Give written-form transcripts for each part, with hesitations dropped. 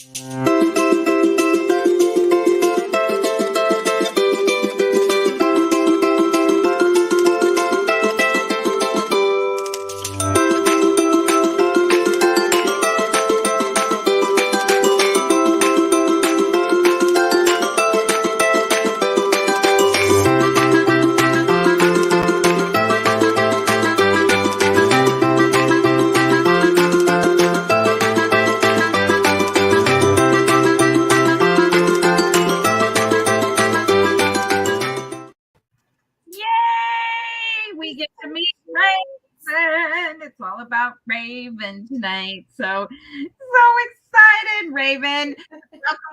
We get to meet Raven. It's all about Raven tonight. So excited, Raven.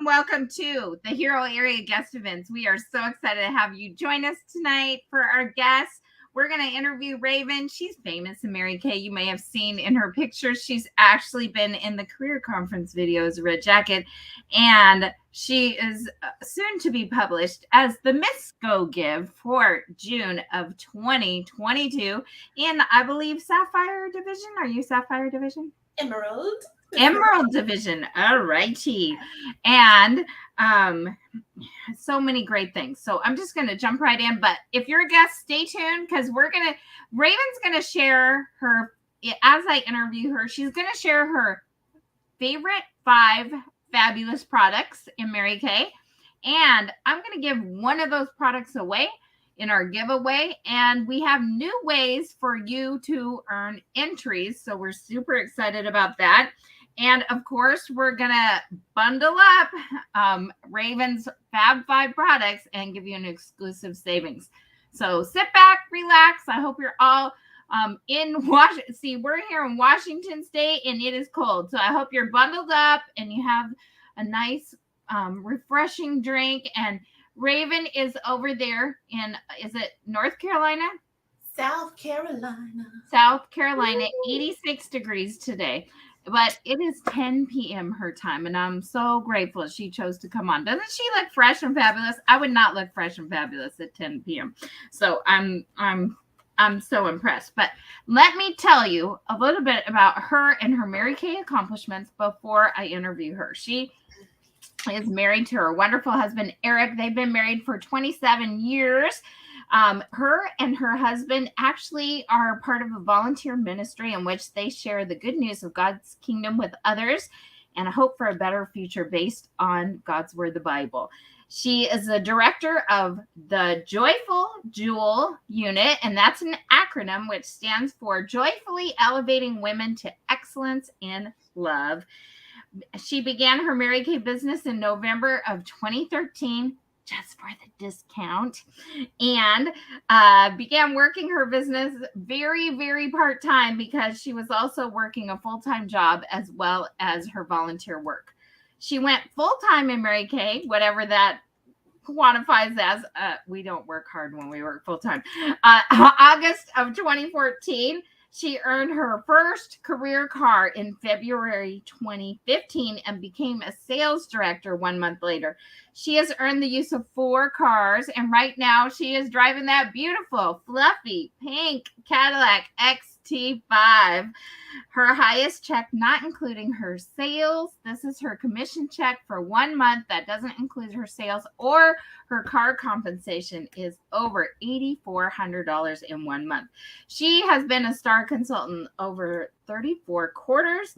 Welcome to the Hero Area Guest Events. We are so excited to have you join us tonight for our guests. We're going to interview Raven. She's famous in Mary Kay. You may have seen in her pictures. She's actually been in the career conference videos, Red Jacket, and she is soon to be published as the Miss Go Give for June of 2022 in, I believe, Sapphire Division. Are you Sapphire Division? Emerald Division. All righty. And so many great things. So I'm just going to jump right in. But if you're a guest, stay tuned because Raven's going to share her, as I interview her, she's going to share her favorite 5 fabulous products in Mary Kay. And I'm going to give one of those products away in our giveaway. And we have new ways for you to earn entries. So we're super excited about that. And of course, we're going to bundle up Raven's Fab 5 products and give you an exclusive savings. So sit back, relax. I hope you're all in Washington. See, we're here in Washington State and it is cold. So I hope you're bundled up and you have a nice, refreshing drink. And Raven is over there in, is it North Carolina? South Carolina. South Carolina, 86 degrees today. But it is 10 p.m. her time, and I'm so grateful she chose to come on. Doesn't she look fresh and fabulous? I would not look fresh and fabulous at 10 p.m. So I'm so impressed. But let me tell you a little bit about her and her Mary Kay accomplishments before I interview her. She is married to her wonderful husband, Eric. They've been married for 27 years. Her and her husband actually are part of a volunteer ministry in which they share the good news of God's kingdom with others and a hope for a better future based on God's word, the Bible. She is the director of the Joyful Jewel Unit, and that's an acronym which stands for Joyfully Elevating Women to Excellence in Love. She began her Mary Kay business in November of 2013. Just for the discount, and began working her business very, very part-time because she was also working a full-time job as well as her volunteer work. She went full-time in Mary Kay, whatever that quantifies as. We don't work hard when we work full-time. August of 2014, she earned her first career car in February 2015 and became a sales director 1 month later. She has earned the use of 4 cars, and right now she is driving that beautiful, fluffy, pink Cadillac XT5. Her highest check, not including her sales. This is her commission check for 1 month. That doesn't include her sales or her car compensation, is over $8,400 in 1 month. She has been a star consultant over 34 quarters.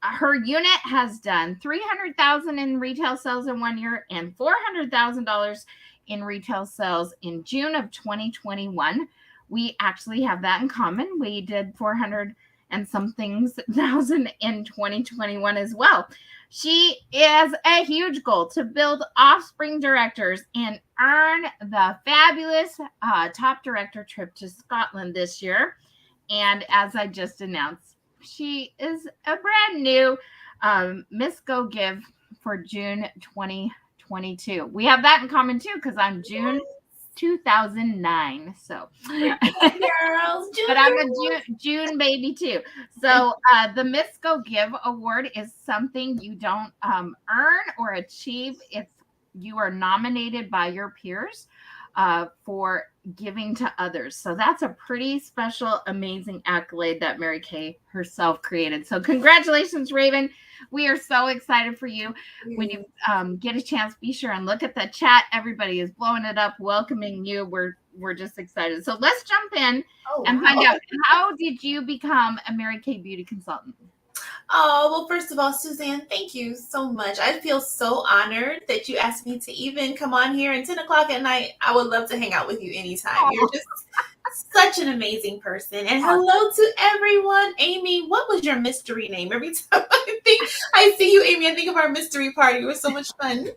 Her unit has done $300,000 in retail sales in 1 year and $400,000 in retail sales in June of 2021. We actually have that in common. We did 400 and some things thousand in 2021 as well. She is a huge goal to build offspring directors and earn the fabulous top director trip to Scotland this year. And as I just announced, she is a brand new Miss Go Give for June 2022. We have that in common too, because I'm June 2009. So, Girls, but I'm a June baby too. So the Miss Go Give award is something you don't earn or achieve if you are nominated by your peers for giving to others. So that's a pretty special, amazing accolade that Mary Kay herself created. So congratulations, Raven. We are so excited for you. When you get a chance, be sure and look at the chat. Everybody is blowing it up, welcoming you. We're just excited. So let's jump in and find out, how did you become a Mary Kay beauty consultant? Oh, well, first of all, Suzanne, thank you so much. I feel so honored that you asked me to even come on here at 10 o'clock at night. I would love to hang out with you anytime. You're just such an amazing person. And hello to everyone. Amy, what was your mystery name? Every time I see you, Amy, I think of our mystery party. It was so much fun.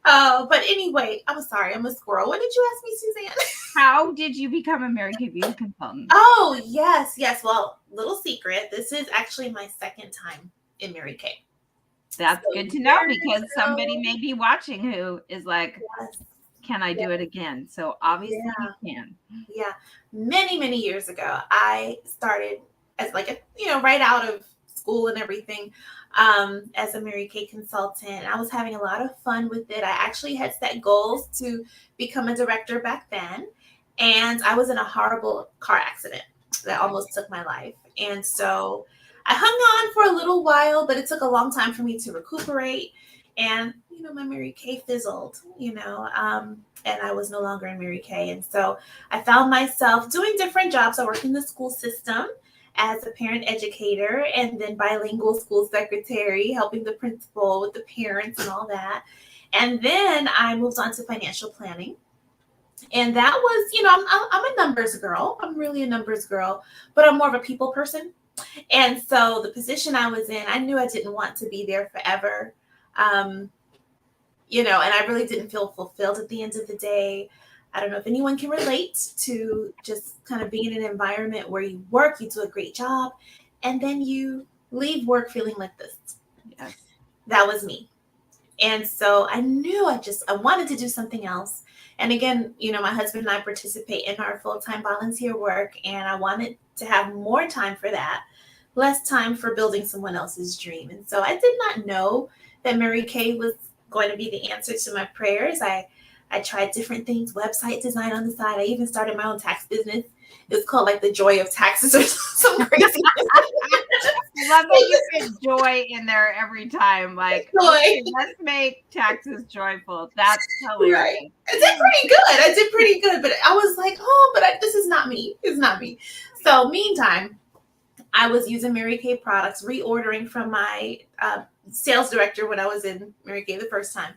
But anyway, I'm sorry, I'm a squirrel. What did you ask me, Suzanne? How did you become a Mary Kay beauty consultant? Oh, yes. Well, little secret. This is actually my second time in Mary Kay. That's good to know, because somebody may be watching who is like, can I do it again? So obviously you can. Yeah. Many years ago, I started as like right out of school and everything, as a Mary Kay consultant. I was having a lot of fun with it. I actually had set goals to become a director back then. And I was in a horrible car accident that almost took my life. And so I hung on for a little while, but it took a long time for me to recuperate. And, my Mary Kay fizzled, and I was no longer in Mary Kay. And so I found myself doing different jobs. I worked in the school system as a parent educator, and then bilingual school secretary, helping the principal with the parents and all that. And then I moved on to financial planning. And that was, I'm a numbers girl. I'm really a numbers girl, but I'm more of a people person. And so the position I was in, I knew I didn't want to be there forever. And I really didn't feel fulfilled at the end of the day. I don't know if anyone can relate to just kind of being in an environment where you work, you do a great job, and then you leave work feeling like this. Yes. That was me. And so I knew I wanted to do something else. And again, my husband and I participate in our full-time volunteer work, and I wanted to have more time for that, less time for building someone else's dream. And so I did not know that Mary Kay was going to be the answer to my prayers. I tried different things, website design on the side. I even started my own tax business. It's called like the Joy of Taxes or some crazy. I love that you get joy in there every time. Like, okay, let's make taxes joyful. That's hilarious. Right. I did pretty good. But I was like, this is not me. It's not me. So meantime, I was using Mary Kay products, reordering from my sales director when I was in Mary Kay the first time.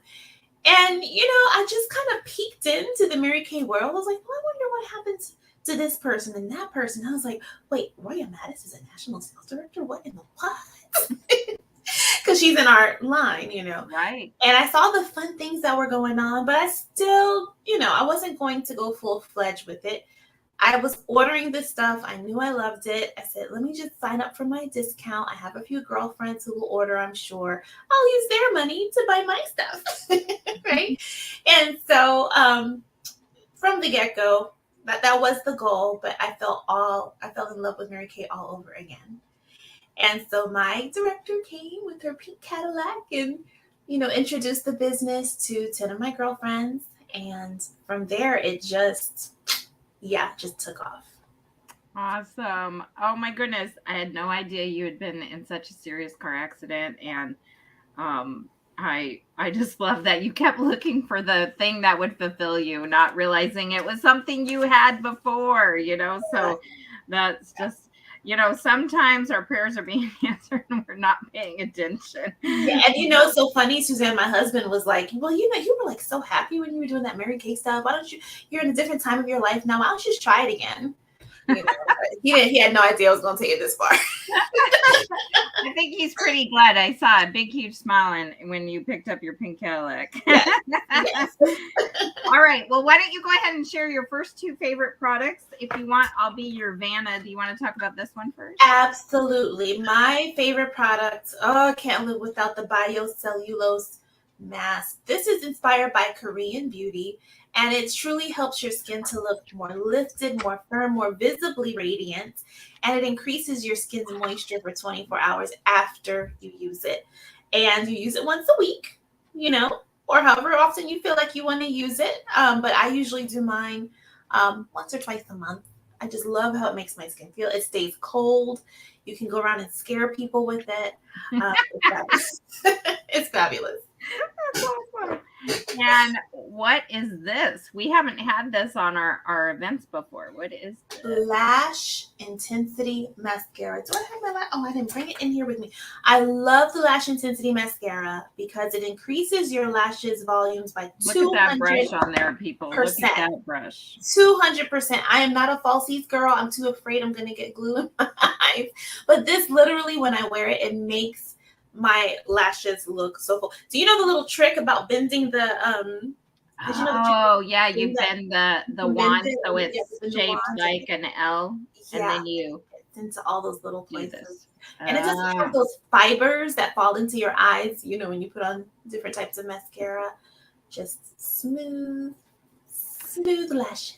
And, I just kind of peeked into the Mary Kay world. I was like, well, I wonder what happens to this person and that person. I was like, wait, Roya Mattis is a national sales director? What in the what? Because she's in our line, Right. And I saw the fun things that were going on, but I still, I wasn't going to go full-fledged with it. I was ordering this stuff. I knew I loved it. I said, let me just sign up for my discount. I have a few girlfriends who will order, I'm sure. I'll use their money to buy my stuff. Right? And so from the get-go, that was the goal, but I fell in love with Mary Kay all over again. And so my director came with her pink Cadillac and, introduced the business to 10 of my girlfriends. And from there, it just took off. Awesome. Oh my goodness. I had no idea you had been in such a serious car accident. And I just love that you kept looking for the thing that would fulfill you, not realizing it was something you had before, so that's just, sometimes our prayers are being answered and we're not paying attention. Yeah, and it's so funny, Suzanne, my husband was like, well, you were like so happy when you were doing that Mary Kay stuff. Why don't you're in a different time of your life now. Why don't you just try it again? He had no idea I was going to take it this far. I think he's pretty glad. I saw a big, huge smile when you picked up your pink Cadillac. Yes. All right. Well, why don't you go ahead and share your first two favorite products? If you want, I'll be your Vanna. Do you want to talk about this one first? Absolutely. My favorite product. Oh, I can't live without the biocellulose mask. This is inspired by Korean beauty, and it truly helps your skin to look more lifted, more firm, more visibly radiant, and it increases your skin's moisture for 24 hours after you use it. And you use it once a week, or however often you feel like you want to use it. But I usually do mine once or twice a month. I just love how it makes my skin feel. It stays cold. You can go around and scare people with it. It's fabulous. It's fabulous. That's awesome. And what is this? We haven't had this on our events before. What is this? Lash Intensity Mascara. Do I have my lash? Oh, I didn't bring it in here with me. I love the Lash Intensity Mascara because it increases your lashes volumes by 200%. Look at that brush on there, people. Look at that brush. 200%. I am not a falsies girl. I'm too afraid I'm going to get glue in my eyes. But this literally, when I wear it, it makes my lashes look so full. Do you know the little trick about bending the yeah, you bend the wand so it's shaped like an L, and then you into all those little places. And it doesn't have those fibers that fall into your eyes, when you put on different types of mascara. Just smooth lashes.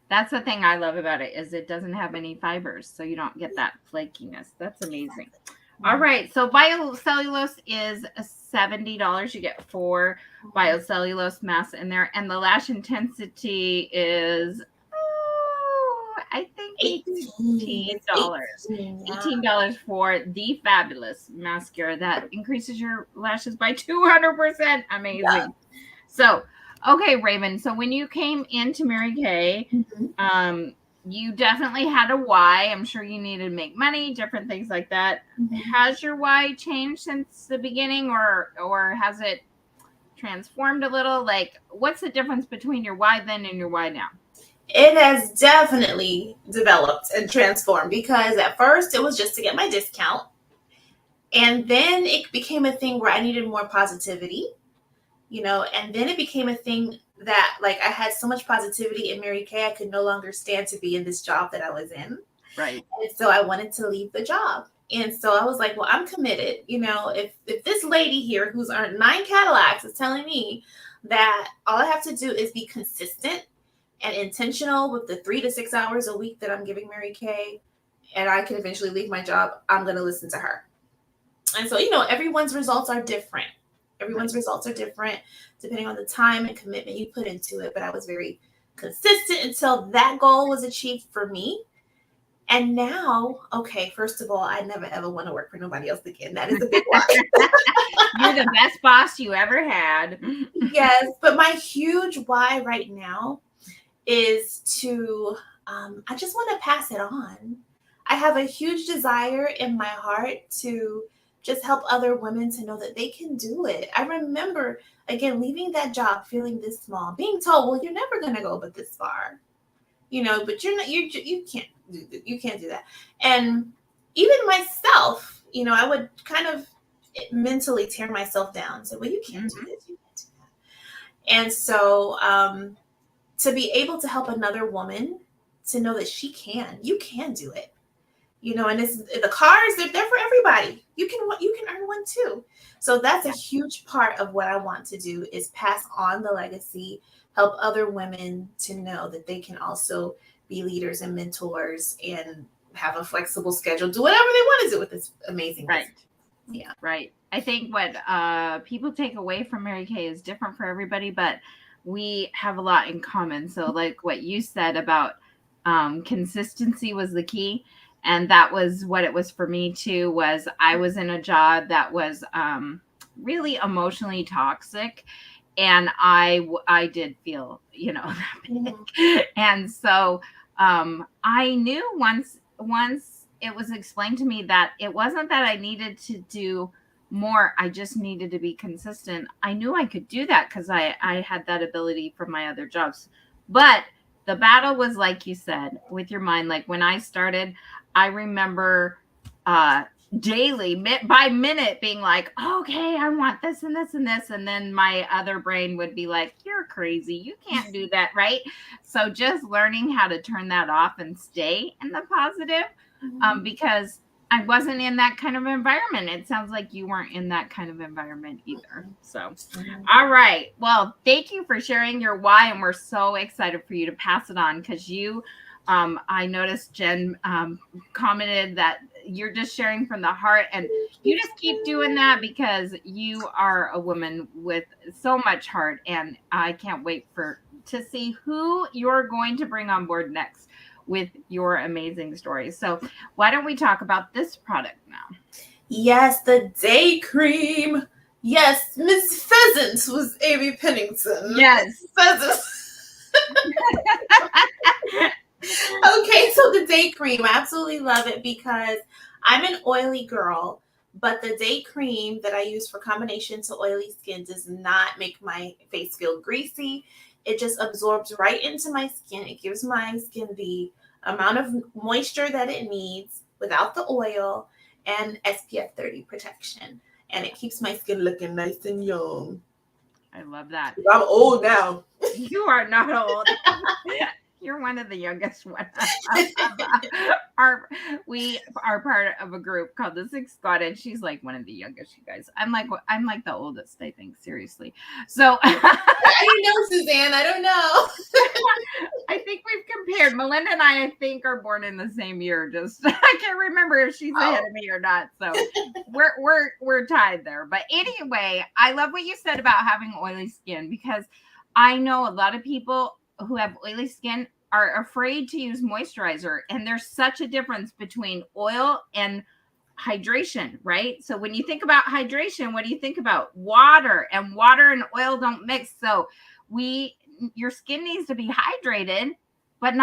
That's the thing I love about it, is it doesn't have any fibers, so you don't get that flakiness. That's amazing. All right, so biocellulose is $70. You get 4 biocellulose masks in there, and the lash intensity is, I think $18. $18 for the fabulous mascara that increases your lashes by 200%. Amazing. Yeah. So, okay, Raven. So when you came into Mary Kay, you definitely had a why. I'm sure you needed to make money, different things like that. Has your why changed since the beginning, or has it transformed a little? Like, what's the difference between your why then and your why now? It has definitely developed and transformed, because at first it was just to get my discount. And then it became a thing where I needed more positivity, and then it became a thing that, like, I had so much positivity in Mary Kay, I could no longer stand to be in this job that I was in. Right. And so I wanted to leave the job. And so I was like, well, I'm committed. If this lady here who's earned 9 Cadillacs is telling me that all I have to do is be consistent and intentional with the 3 to 6 hours a week that I'm giving Mary Kay, and I can eventually leave my job, I'm going to listen to her. And so, everyone's results are different. Everyone's results are different depending on the time and commitment you put into it. But I was very consistent until that goal was achieved for me. And now, okay, first of all, I never, ever want to work for nobody else again. That is a big one. You're the best boss you ever had. Yes. But my huge why right now is to, I just want to pass it on. I have a huge desire in my heart to just help other women to know that they can do it. I remember, again, leaving that job, feeling this small, being told, well, you're never going to go but this far, but you can't do that. And even myself, I would kind of mentally tear myself down. So, well, you can't do this, you can't do that. And so to be able to help another woman to know that you can do it. And the cars, they're for everybody. You can earn one too. So that's a huge part of what I want to do, is pass on the legacy, help other women to know that they can also be leaders and mentors and have a flexible schedule, do whatever they want to do with this amazing business. Yeah. Right. I think what people take away from Mary Kay is different for everybody, but we have a lot in common. So like what you said about consistency was the key. And that was what it was for me too, was I was in a job that was really emotionally toxic. And I did feel, that big. And so I knew once it was explained to me that it wasn't that I needed to do more, I just needed to be consistent. I knew I could do that because I had that ability from my other jobs. But the battle was, like you said, with your mind. Like when I started, I remember daily, by minute, being like, okay, I want this and this and this. And then my other brain would be like, you're crazy. You can't do that, right? So just learning how to turn that off and stay in the positive, because I wasn't in that kind of environment. It sounds like you weren't in that kind of environment either. So, all right. Well, thank you for sharing your why. And we're so excited for you to pass it on, because I noticed Jen commented that you're just sharing from the heart, and you just keep doing that because you are a woman with so much heart, and I can't wait for to see who you're going to bring on board next with your amazing stories. So why don't we talk about this product now? Yes, the day cream. Yes, Miss Pheasant was Amy Pennington. Yes. Pheasant. Okay, so the day cream, I absolutely love it because I'm an oily girl, but the day cream that I use for combination to oily skin does not make my face feel greasy. It just absorbs right into my skin. It gives my skin the amount of moisture that it needs without the oil and SPF 30 protection. And it keeps my skin looking nice and young. I love that. I'm old now. You are not old. You're one of the youngest ones. We are part of a group called the Six Squad, and she's like one of the youngest, you guys. I'm like the oldest, I think, seriously. So I don't know, Suzanne. I don't know. I think we've compared. Melinda and I think, are born in the same year. Just I can't remember if she's ahead of me or not. So we're tied there. But anyway, I love what you said about having oily skin, because I know a lot of people who have oily skin are afraid to use moisturizer, and there's such a difference between oil and hydration, right? So when you think about hydration, what do you think about? Water, and water and oil don't mix. So your skin needs to be hydrated, but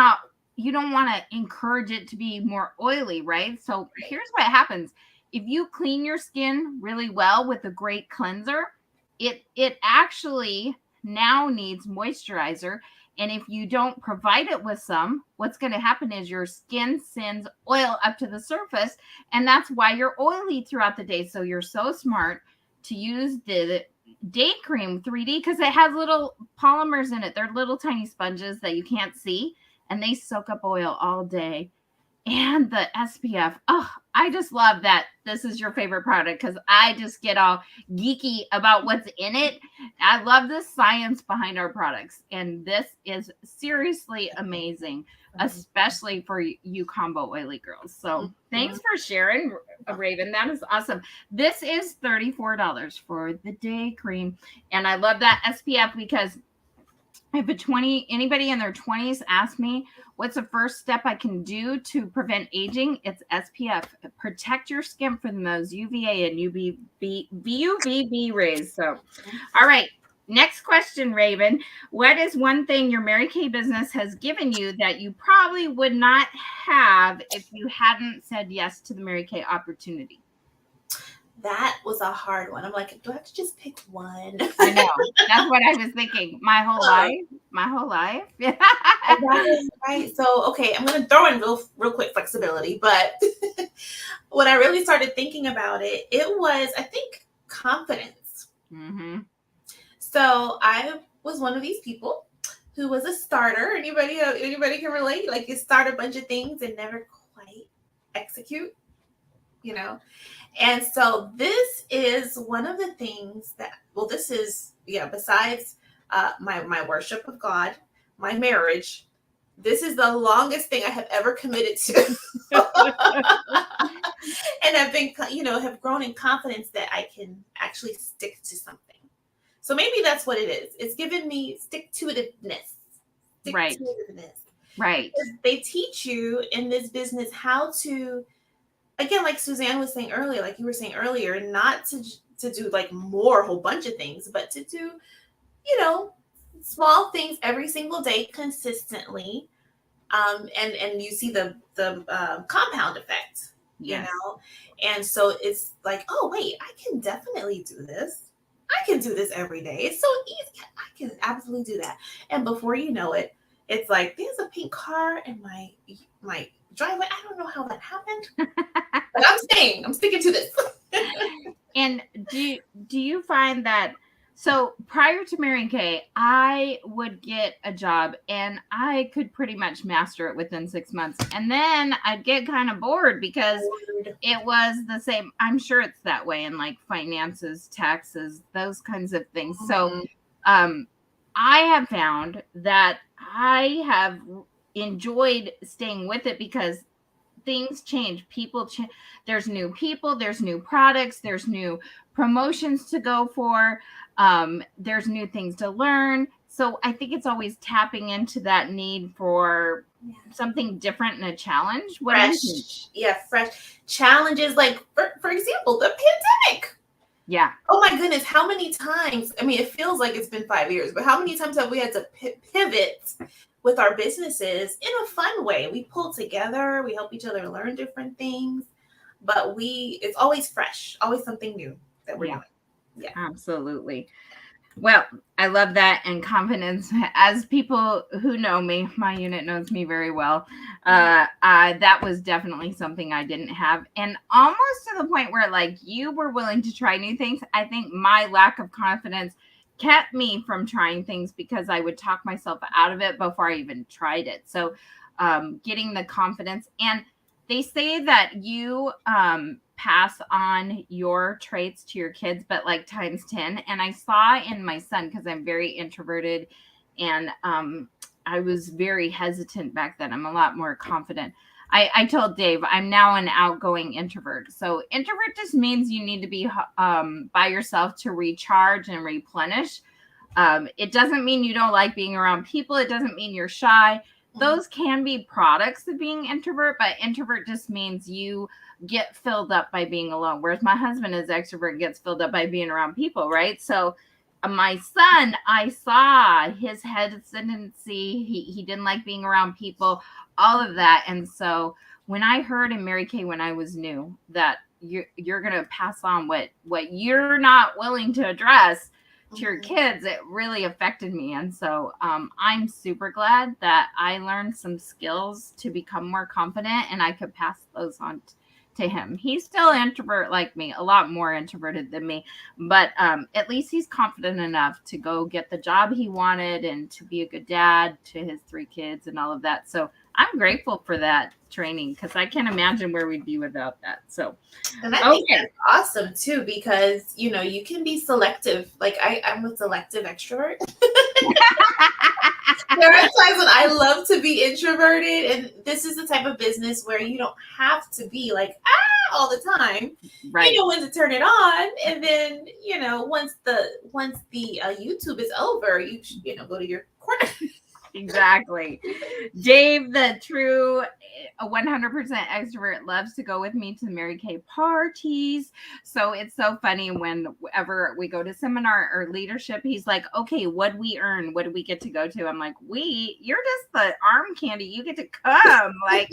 you don't want to encourage it to be more oily, right? So here's what happens. If you clean your skin really well with a great cleanser, it actually now needs moisturizer. And if you don't provide it with some, what's going to happen is your skin sends oil up to the surface. And that's why you're oily throughout the day. So you're so smart to use the day cream 3D, because it has little polymers in it. They're little tiny sponges that you can't see, and they soak up oil all day. And the SPF. Oh, I just love that this is your favorite product, because I just get all geeky about what's in it. I love the science behind our products. And this is seriously amazing, especially for you combo oily girls. So thanks for sharing, Raven. That is awesome. This is $34 for the day cream. And I love that SPF, because if anybody in their 20s asks me what's the first step I can do to prevent aging, it's SPF. Protect your skin from those UVA and UVB rays. So, all right. Next question, Raven. What is one thing your Mary Kay business has given you that you probably would not have if you hadn't said yes to the Mary Kay opportunity? That was a hard one. I'm like, do I have to just pick one? I know. That's what I was thinking. My whole life. Yeah. Right. So, okay, I'm going to throw in real quick flexibility. But when I really started thinking about it, it was, I think, confidence. Mm-hmm. So I was one of these people who was a starter. Anybody can relate? Like, you start a bunch of things and never quite execute, you know? And so this is one of the things that, this is, besides my worship of God, my marriage, this is the longest thing I have ever committed to. And I've been, have grown in confidence that I can actually stick to something. So maybe that's what it is. It's given me stick-to-itiveness. Right. Right. They teach you in this business how to, again, like Suzanne was saying earlier, like you were saying earlier, not to do like a whole bunch of things, but to do, small things every single day consistently. And you see the compound effect, yes. And so it's like, oh, wait, I can definitely do this. I can do this every day. It's so easy. I can absolutely do that. And before you know it, it's like, there's a pink car in my driveway. I don't know how that happened, but I'm sticking to this. And do you find that, so prior to Mary Kay, I would get a job and I could pretty much master it within 6 months. And then I'd get kind of bored because it was the same. I'm sure it's that way in like finances, taxes, those kinds of things. So I have found that I have enjoyed staying with it because things change. People change. There's new people, there's new products, there's new promotions to go for. There's new things to learn. So I think it's always tapping into that need for something different and a challenge. What do you think? Fresh challenges. Like for example, the pandemic. Yeah. Oh my goodness, how many times? I mean, it feels like it's been 5 years, but how many times have we had to pivot with our businesses in a fun way? We pull together, we help each other learn different things, but it's always fresh, always something new that we're doing. Yeah, absolutely. Well, I love that, and confidence. As people who know me, my unit knows me very well. That was definitely something I didn't have, and almost to the point where, like, you were willing to try new things. I think my lack of confidence kept me from trying things because I would talk myself out of it before I even tried it. So, getting the confidence, and they say that you pass on your traits to your kids, but like times 10. And I saw in my son, because I'm very introverted, and I was very hesitant back then. I'm a lot more confident. I told Dave I'm now an outgoing introvert. So introvert just means you need to be by yourself to recharge and replenish. It doesn't mean you don't like being around people. It doesn't mean you're shy. Those can be products of being introvert, but introvert just means you get filled up by being alone. Whereas my husband is extrovert and gets filled up by being around people, right? So my son, I saw his hesitancy. He didn't like being around people, all of that. And so when I heard in Mary Kay when I was new that you're going to pass on what you're not willing to address to your kids, it really affected me. And so I'm super glad that I learned some skills to become more confident, and I could pass those on to him. He's still introvert like me, a lot more introverted than me, but at least he's confident enough to go get the job he wanted and to be a good dad to his 3 kids and all of that. So I'm grateful for that training, because I can't imagine where we'd be without that. So, and I think that's awesome too, because you can be selective. Like I'm a selective extrovert. There are times when I love to be introverted, and this is the type of business where you don't have to be like all the time. Right. You know when to turn it on, and then once the YouTube is over, you go to your corner. Exactly. Dave, the true 100% extrovert, loves to go with me to Mary Kay parties. So it's so funny whenever we go to seminar or leadership, he's like, okay, what we earn? What do we get to go to? I'm like, you're just the arm candy. You get to come. Like,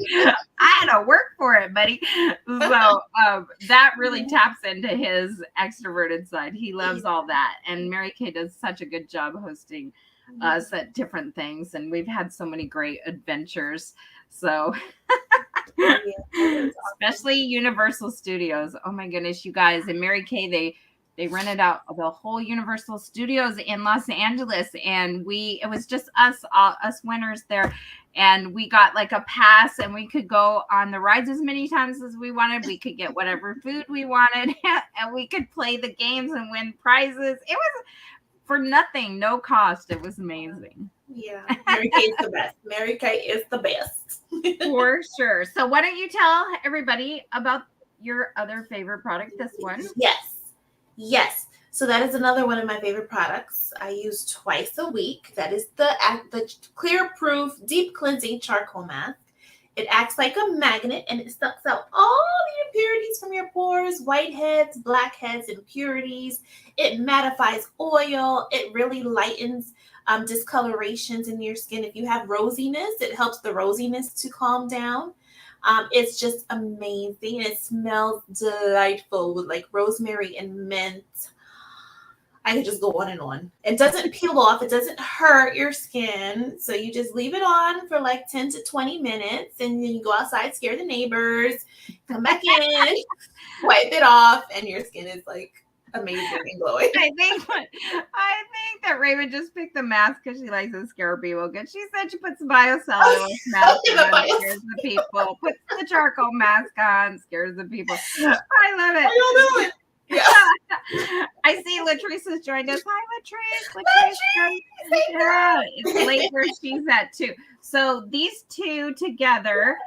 I had to work for it, buddy. So that really taps into his extroverted side. He loves all that. And Mary Kay does such a good job hosting us at different things, and we've had so many great adventures. So especially Universal Studios. Oh my goodness, you guys. And Mary Kay, they rented out the whole Universal Studios in Los Angeles, and it was just us winners there, and we got like a pass, and we could go on the rides as many times as we wanted. We could get whatever food we wanted, and we could play the games and win prizes. It was for nothing, no cost. It was amazing. Yeah, Mary Kay is the best. Mary Kay is the best. For sure. So why don't you tell everybody about your other favorite product, this one? Yes. So that is another one of my favorite products. I use twice a week. That is the Clear Proof Deep Cleansing Charcoal Mask. It acts like a magnet, and it sucks out all the impurities from your pores, whiteheads, blackheads, impurities. It mattifies oil. It really lightens discolorations in your skin. If you have rosiness, it helps the rosiness to calm down. It's just amazing. It smells delightful with like rosemary and mint. I could just go on and on. It doesn't peel off. It doesn't hurt your skin. So you just leave it on for like 10 to 20 minutes, and then you go outside, scare the neighbors, come back in, wipe it off, and your skin is like amazing and glowing. I think that Raven just picked the mask because she likes to scare people. Because she said she puts the biocellulose mask on, scares the people. Puts the charcoal mask on, scares the people. I love it. I don't know it. Yeah. I see Latrice's joined us. Hi, Latrice. Yeah, it's late where she's at too. So these two together,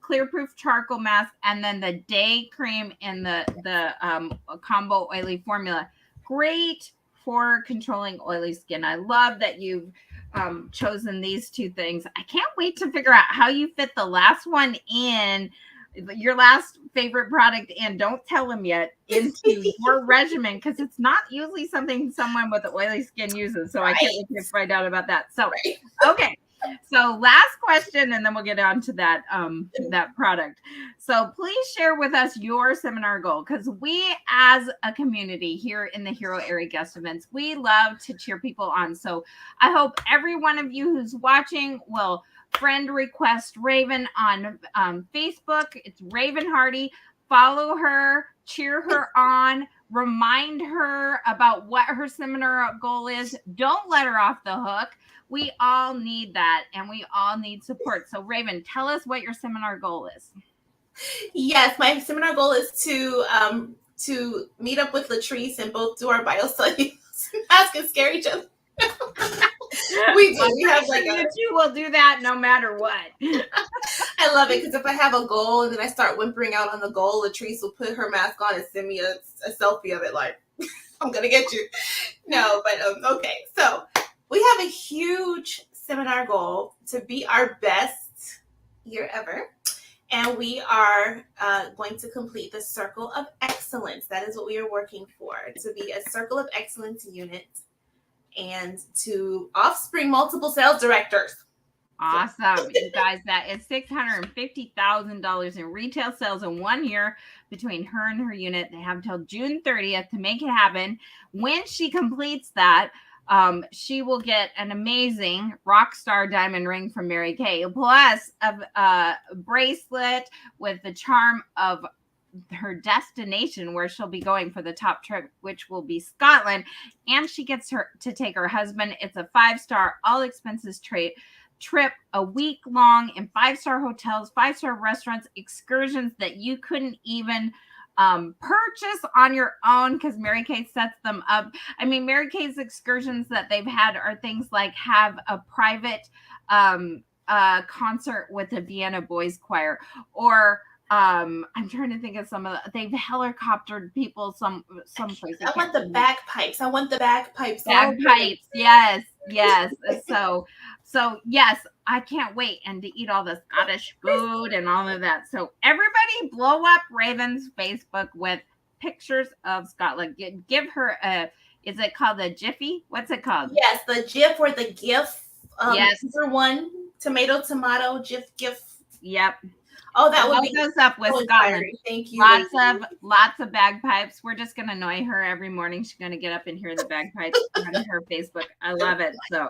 Clear Proof charcoal mask, and then the day cream in the combo oily formula. Great for controlling oily skin. I love that you've chosen these two things. I can't wait to figure out how you fit the last one in, your last favorite product, and don't tell them yet, into your regimen, because it's not usually something someone with oily skin uses. So I can't wait to find out about that. So, okay. So last question, and then we'll get on to that that product. So please share with us your seminar goal, because we as a community here in the Hero Area Guest Events, we love to cheer people on. So I hope every one of you who's watching will friend request Raven on Facebook. It's Raven Hardy. Follow her, cheer her on, remind her about what her seminar goal is. Don't let her off the hook. We all need that, and we all need support. So Raven, tell us what your seminar goal is. Yes, my seminar goal is to meet up with Latrice and both do our biocellulose mask and scare each other. We do. We have like you two will do that no matter what. I love it, because if I have a goal and then I start whimpering out on the goal, Latrice will put her mask on and send me a selfie of it, like, I'm gonna get you. No, but okay. So we have a huge seminar goal to be our best year ever. And we are going to complete the Circle of Excellence. That is what we are working for, to be a Circle of Excellence unit and to offspring multiple sales directors. Awesome. You guys, that is $650,000 in retail sales in 1 year between her and her unit. They have until June 30th to make it happen. When she completes that, she will get an amazing rock star diamond ring from Mary Kay, plus a bracelet with the charm of her destination where she'll be going for the top trip, which will be Scotland. And she gets her to take her husband. It's a 5-star, all expenses trip, a week long in 5-star hotels, 5-star restaurants, excursions that you couldn't even purchase on your own, because Mary Kay sets them up. I mean, Mary Kay's excursions that they've had are things like have a private concert with the Vienna Boys Choir, or I'm trying to think of some of they've helicoptered people some places. I want the bagpipes. Bagpipes, yes. So yes, I can't wait, and to eat all the Scottish food and all of that. So everybody blow up Raven's Facebook with pictures of Scotland. Give her is it called a Jiffy? What's it called? Yes, the GIF or the GIF. Yes. For one, tomato, GIF. Yep. Oh, that would be goes up with Scotland. Thank you. Lots of bagpipes. We're just gonna annoy her every morning. She's gonna get up and hear the bagpipes on her Facebook. I love it. So,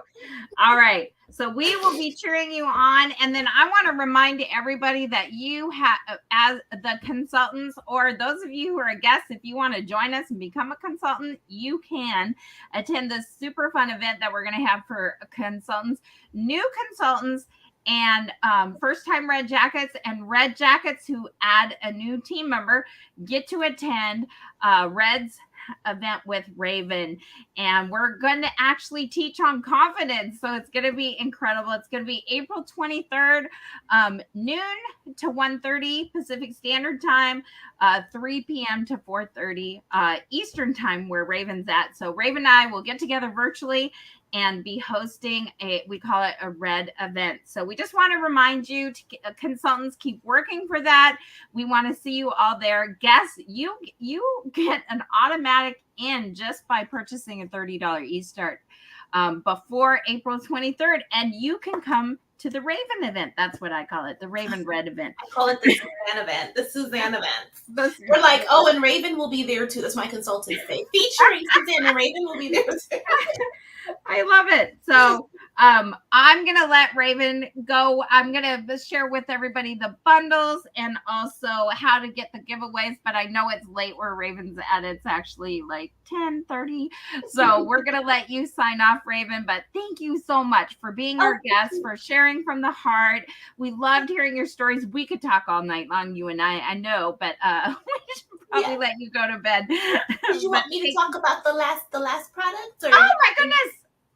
all right. So we will be cheering you on, and then I want to remind everybody that you have, as the consultants, or those of you who are guests, if you want to join us and become a consultant, you can attend this super fun event that we're gonna have for consultants, new consultants, and first-time red jackets, and red jackets who add a new team member get to attend Red's event with Raven. And we're going to actually teach on confidence. So it's going to be incredible. It's going to be April 23rd, noon to 1:30 Pacific Standard Time, 3 p.m. to 4:30 Eastern Time, where Raven's at. So Raven and I will get together virtually and be hosting we call it a Red event. So we just want to remind you, consultants, keep working for that. We want to see you all there. Guests, you get an automatic in just by purchasing a $30 e-start before April 23rd, and you can come to the Raven event. That's what I call it, the Raven Red event. I call it the Suzanne event. The Suzanne event. We're like, oh, and Raven will be there too. That's my consultant say. Featuring Suzanne, and Raven will be there too. I love it. So I'm going to let Raven go. I'm going to share with everybody the bundles and also how to get the giveaways, but I know it's late where Raven's at. It's actually like 10:30. So we're going to let you sign off, Raven, but thank you so much for being our guest, for sharing from the heart. We loved hearing your stories. We could talk all night long, you and I know, but we should probably let you go to bed. Did you want me to talk about the last product? Or? Oh my goodness.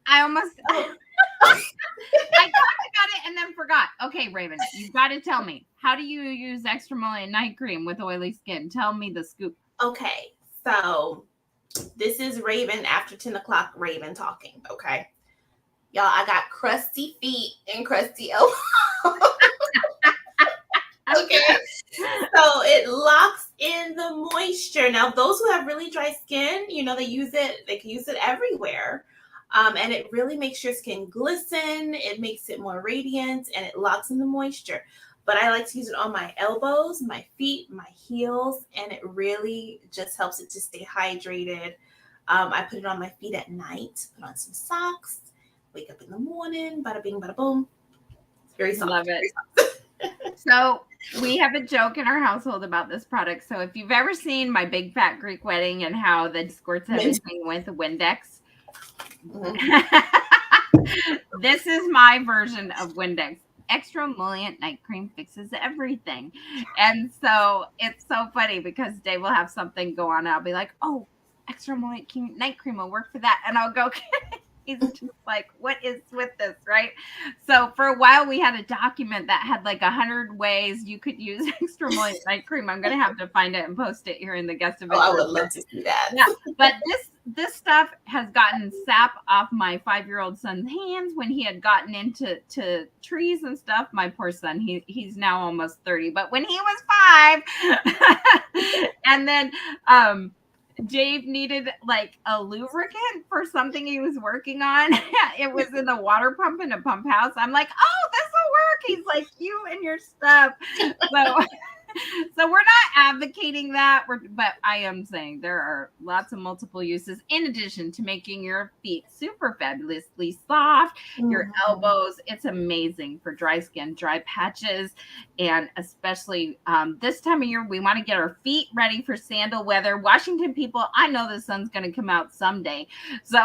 I almost I got it and then forgot. Okay, Raven, you've got to tell me, how do you use extra emollient night cream with oily skin? Tell me the scoop. Okay, so This is Raven after 10 o'clock Raven talking, okay? Y'all, I got crusty feet and crusty elbows. Okay. So it locks in the moisture. Now, those who have really dry skin, you know, they can use it everywhere. And it really makes your skin glisten. It makes it more radiant and it locks in the moisture. But I like to use it on my elbows, my feet, my heels, and it really just helps it to stay hydrated. I put it on my feet at night, put on some socks, wake up in the morning, bada bing, bada boom. It's very soft. Love it. So we have a joke in our household about this product. So if you've ever seen My Big Fat Greek Wedding and how the squirts everything with the Windex, this is my version of Windex. Extra emollient night cream fixes everything. And so it's so funny because Dave will have something go on and I'll be like, oh, extra emollient night cream will work for that. And I'll go, he's just like, what is with this, right? So for a while, we had a document that had like 100 ways you could use extra emollient night cream. I'm going to have to find it and post it here in the guest event. Oh, I would love to see that. Yeah, but this stuff has gotten sap off my 5-year-old son's hands when he had gotten into trees and stuff. My poor son, he's now almost 30, but when he was 5, and then Dave needed like a lubricant for something he was working on. It was in the water pump in a pump house. I'm like, oh, this will work. He's like, you and your stuff. So we're not advocating that, but I am saying there are lots of multiple uses in addition to making your feet super fabulously soft, your elbows. It's amazing for dry skin, dry patches, and especially this time of year, we want to get our feet ready for sandal weather. Washington people, I know the sun's going to come out someday, so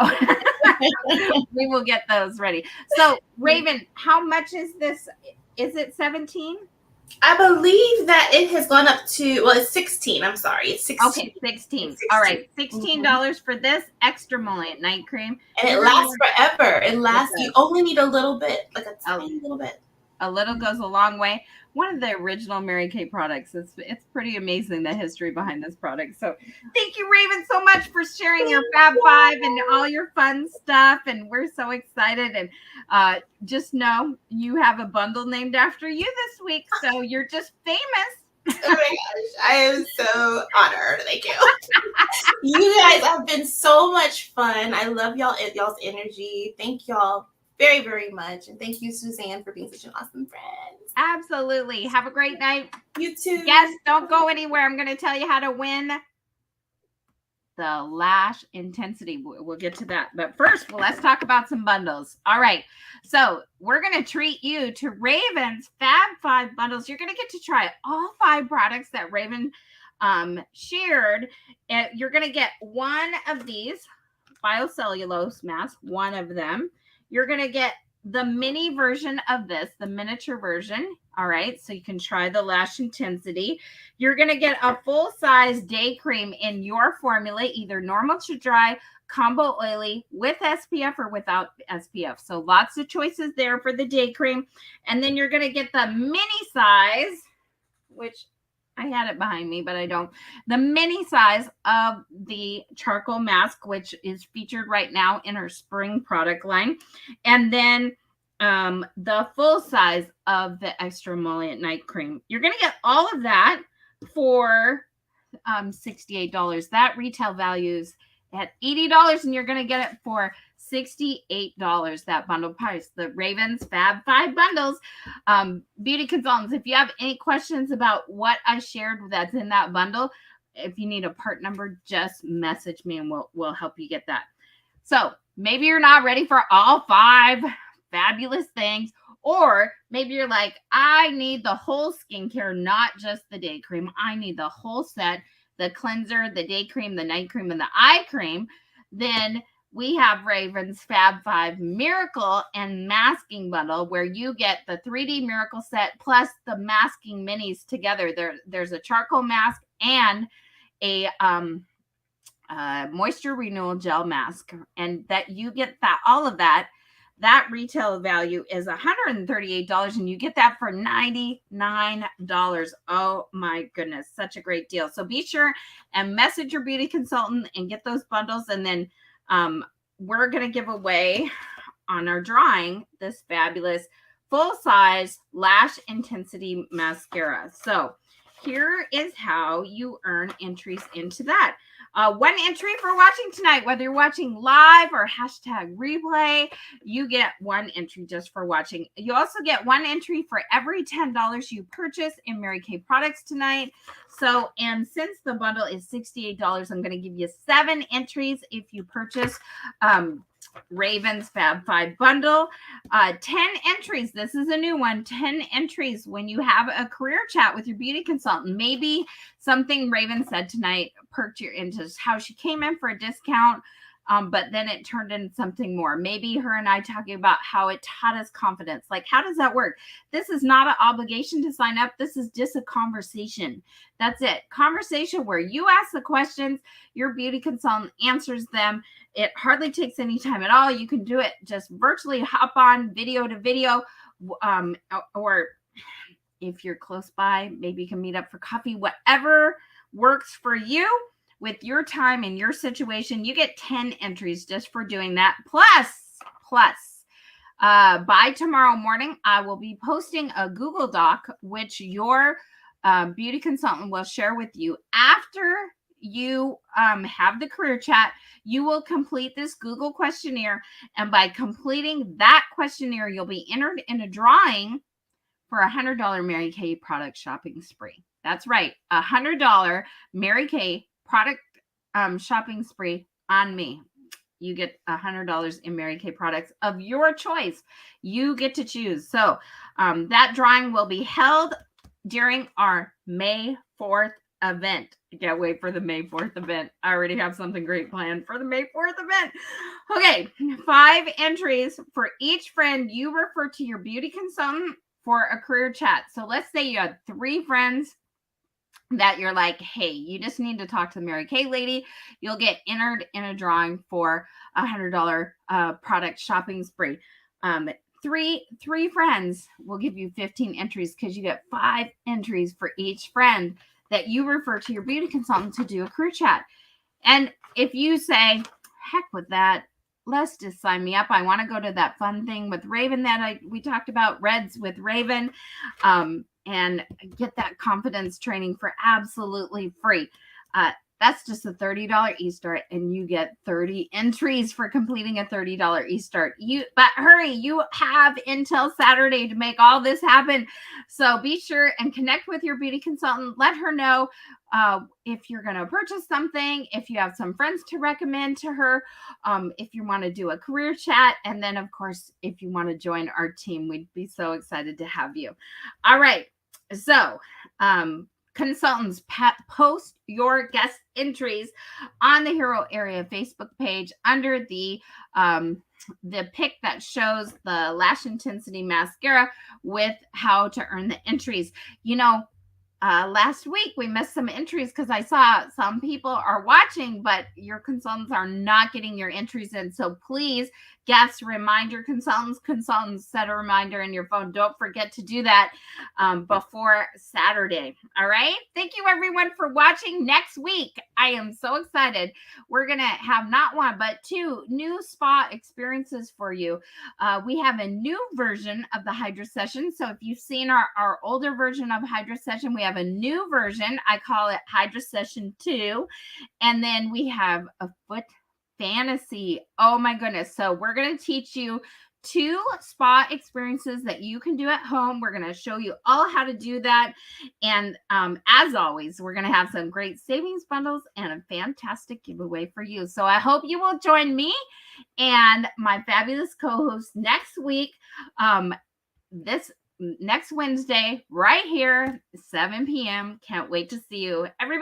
we will get those ready. So Raven, how much is this? Is it 17? I believe that it has gone up to, well, it's 16. I'm sorry. It's 16. Okay, 16. All right, $16 for this extra emollient night cream. And it lasts forever. It lasts. You only need a little bit, like a tiny little bit. A little goes a long way. One of the original Mary Kay products. It's pretty amazing, the history behind this product. So thank you, Raven, so much for sharing your Fab Five and all your fun stuff. And we're so excited. And just know you have a bundle named after you this week. So you're just famous. Oh my gosh, I am so honored. Thank you. You guys have been so much fun. I love y'all's energy. Thank y'all very, very much. And thank you, Suzanne, for being such an awesome friend. Absolutely. Have a great night. You too. Yes, don't go anywhere. I'm going to tell you how to win the lash intensity. We'll get to that. But first, let's talk about some bundles. All right. So we're going to treat you to Raven's Fab 5 bundles. You're going to get to try all 5 products that Raven shared. You're going to get one of these biocellulose masks, one of them. You're going to get the mini version of this, the miniature version. All right. So you can try the lash intensity. You're going to get a full-size day cream in your formula, either normal to dry, combo oily, with SPF or without SPF. So lots of choices there for the day cream. And then you're going to get the mini size, which I had it behind me, but I don't. The mini size of the charcoal mask, which is featured right now in our spring product line. And then the full size of the extra emollient night cream. You're going to get all of that for $68. That retail values at $80, and you're going to get it for $68, that bundle price. The Raven's Fab 5 bundles. Beauty consultants, if you have any questions about what I shared that's in that bundle, if you need a part number, just message me and we'll help you get that. So maybe you're not ready for all 5 fabulous things, or maybe you're like, I need the whole skincare, not just the day cream. I need the whole set, the cleanser, the day cream, the night cream, and the eye cream. Then we have Raven's Fab 5 Miracle and Masking Bundle, where you get the 3D Miracle set plus the masking minis together. There's a charcoal mask and a moisture renewal gel mask, and that you get that all of that. That retail value is $138, and you get that for $99. Oh my goodness, such a great deal. So be sure and message your beauty consultant and get those bundles. And then we're going to give away on our drawing this fabulous full-size lash intensity mascara. So here is how you earn entries into that. One entry for watching tonight, whether you're watching live or hashtag replay, you get one entry just for watching. You also get one entry for every $10 you purchase in Mary Kay products tonight. So, and since the bundle is $68, I'm going to give you 7 entries if you purchase Raven's Fab 5 bundle. 10 entries. This is a new one. 10 entries when you have a career chat with your beauty consultant. Maybe something Raven said tonight perked your interest, how she came in for a discount, but then it turned into something more. Maybe her and I talking about how it taught us confidence. Like, how does that work? This is not an obligation to sign up. This is just a conversation. That's it. Conversation where you ask the questions, your beauty consultant answers them. It hardly takes any time at all. You can do it just virtually, hop on video to video, or if you're close by, maybe you can meet up for coffee, whatever works for you with your time and your situation. You get 10 entries just for doing that. Plus, by tomorrow morning, I will be posting a Google Doc, which your beauty consultant will share with you after you have the career chat. You will complete this Google questionnaire, and by completing that questionnaire, you'll be entered in a drawing for a $100 Mary Kay product shopping spree. That's right, a $100 Mary Kay product shopping spree on me. You get $100 in Mary Kay products of your choice. You get to choose. So that drawing will be held during our May 4th event. I can't wait for the May 4th event. I already have something great planned for the May 4th event. Okay, 5 entries for each friend you refer to your beauty consultant for a career chat. So let's say you had 3 friends that you're like, hey, you just need to talk to the Mary Kay lady. You'll get entered in a drawing for a $100 product shopping spree. 3 friends will give you 15 entries because you get 5 entries for each friend that you refer to your beauty consultant to do a career chat. And if you say, heck with that, let's just sign me up. I want to go to that fun thing with Raven that we talked about, Reds with Raven, and get that confidence training for absolutely free. That's just a $30 e-start, and you get 30 entries for completing a $30 e-start. But hurry, you have until Saturday to make all this happen. So be sure and connect with your beauty consultant. Let her know if you're going to purchase something, if you have some friends to recommend to her, if you want to do a career chat, and then, of course, if you want to join our team, we'd be so excited to have you. All right. So, consultants, post your guest entries on the Hero Area Facebook page under the pic that shows the Lash Intensity Mascara with how to earn the entries. You know, last week we missed some entries because I saw some people are watching, but your consultants are not getting your entries in. So please, guests, remind your consultants, set a reminder in your phone. Don't forget to do that before Saturday. All right. Thank you everyone for watching. Next week, I am so excited. We're going to have not 1, but 2 new spa experiences for you. We have a new version of the Hydra Session. So if you've seen our older version of Hydra Session, we have a new version. I call it Hydra Session 2. And then we have a foot fantasy. Oh my goodness. So we're going to teach you 2 spa experiences that you can do at home. We're going to show you all how to do that. And as always, we're going to have some great savings bundles and a fantastic giveaway for you. So I hope you will join me and my fabulous co-host next week. This next Wednesday, right here, 7 p.m. Can't wait to see you. Everybody.